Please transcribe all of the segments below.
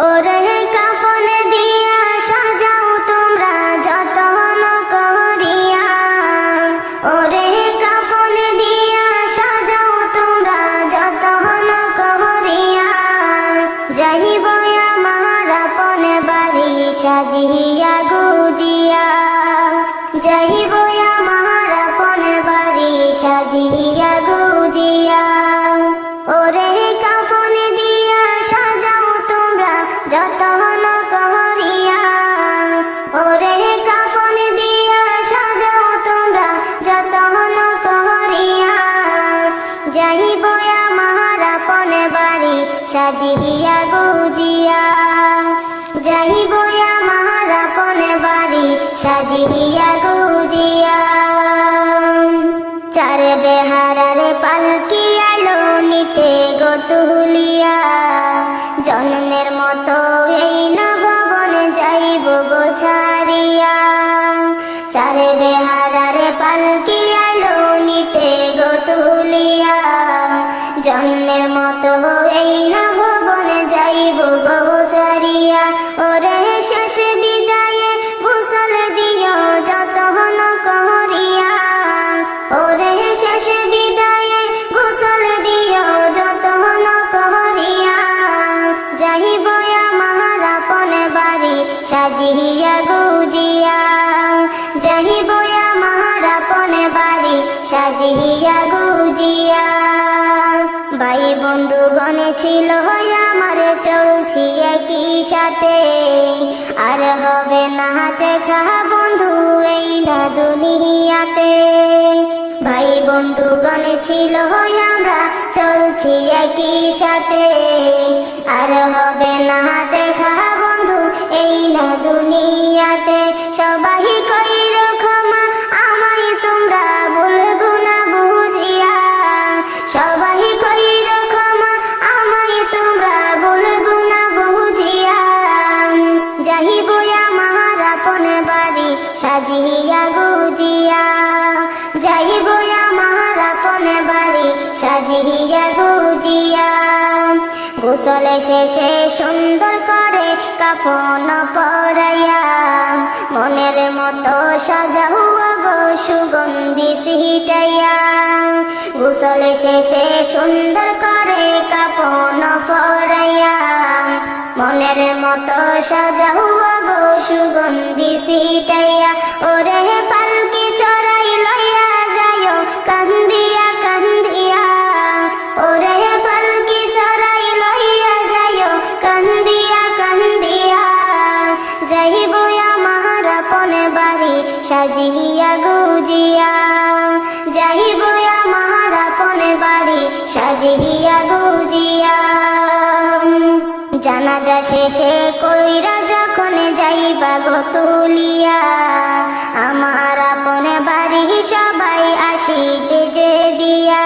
ওরে কাফন দিয়া সাজাও তোমরা যতন করিয়া, ওরে কাফন দিয়া সাজাও তোমরা যতন করিয়া, যাইব আমার আপন বাড়ি সাজিয়া গুজিয়া, যাইব আমার আপন বাড়ি সাজিয়া গুজিয়া। ওরে কাফন দিয়া সাজাও তোমরা যতন করিয়া, ওরে কাফন দিয়া সাজাও তোমরা যতন করিয়া, যাইব আমার আপন বাড়ি সাজিয়া গুজিয়া, যাইব আমার আপন বাড়ি সাজিয়া গুজিয়া। চার বেহারার পালকি আলো নিতে গো তুলিয়া, জন্মের মতো এই নববন যাইব গো ছাড়িয়া। চার বেহারার পালকি আলো নিতে গো তুলিয়া, জন্মের মতো এই নববন যাইব গো ছাড়িয়া। ওরে শেষ বিদায়ে গোসল দিও যতন করিয়া, ওরে শেষ বিদায়ে গোসল দিও যতন করিয়া, যাইব আমার আপন বাড়ি সাজিয়া গুজিয়া, যাইব আমার আপন বাড়ি সাজিয়া গুজিয়া। ভাই বন্ধু গণে ছিল আমার চলছি একই সাথে, আর হবে না দেখা বন্ধু এই না দুনিয়াতে। ভাই বন্ধু গণে ছিল আমরা চলছি একই সাথে, আর হবে না দেখা বন্ধু এই না দুনিয়াতে। সবাই কইর ক্ষমা আমায় তোমরা ভুলবো না বুঝিয়া, সবাই কইর ক্ষমা আমায় তোমরা ভুলবো না বুঝিয়া, যাইব আমার আপন বাড়ি সাজিয়া গুজিয়া, যাইব আমার আপন বাড়ি সাজিয়া গুজিয়া। গোসল শেষে সুন্দর করে কাফন পরাইয়া, মনের মতো সাজাও গো সুগন্ধি ছিটাইয়া। গোসল শেষে সুন্দর করে কাফন পরাইয়া, মনের মতো সাজাও গো সুগন্ধি ছিটাইয়া। ওরে পালকি চড়াই লইয়া যাইও কান্দিয়া কান্দিয়া, ওরে পালকি চড়াই লইয়া যাইও কান্দিয়া কান্দিয়া, যাইব আমার আপন বাড়ি সাজিয়া গুজিয়া, যাইব আমার আপন বাড়ি সাজিয়া গুজিয়া। জানাজা শেষে কইরা যখন যাইবা গো তুলিয়া, আমার আপন বাড়ি সবাই আসিবে যে দিয়া।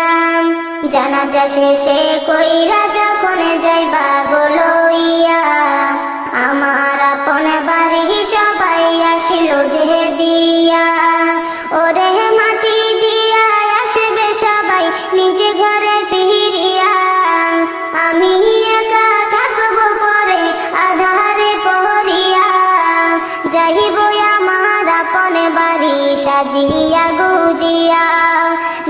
জানাজা শেষে কইরা যখন যাইবা গো লইয়া, আমার আপন বাড়ি সবাই আসিল যে দিয়া। ওরে মাটি দিয়া আসবে সবাই নিজে ঘরে ফিরিয়া, আমি একা থাকবো পরে আধারে পড়িয়া, যাইব আমার আপন বাড়ি সাজিয়া গুজিয়া,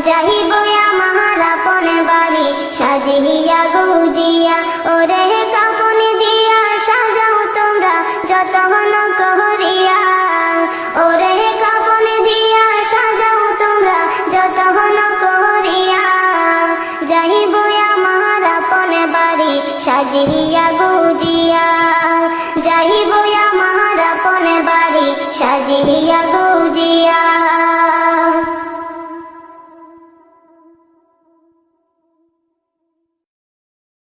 যাইব আমার আপন বাড়ি সাজিয়া গুজিয়া। ওরে কাফন দিয়া সাজাও তোমরা যতন করিয়া, ওরে কাফন দিয়া সাজাও তোমরা যতন করিয়া, যাইব আমার আপন বাড়ি সাজিয়া গুজিয়া।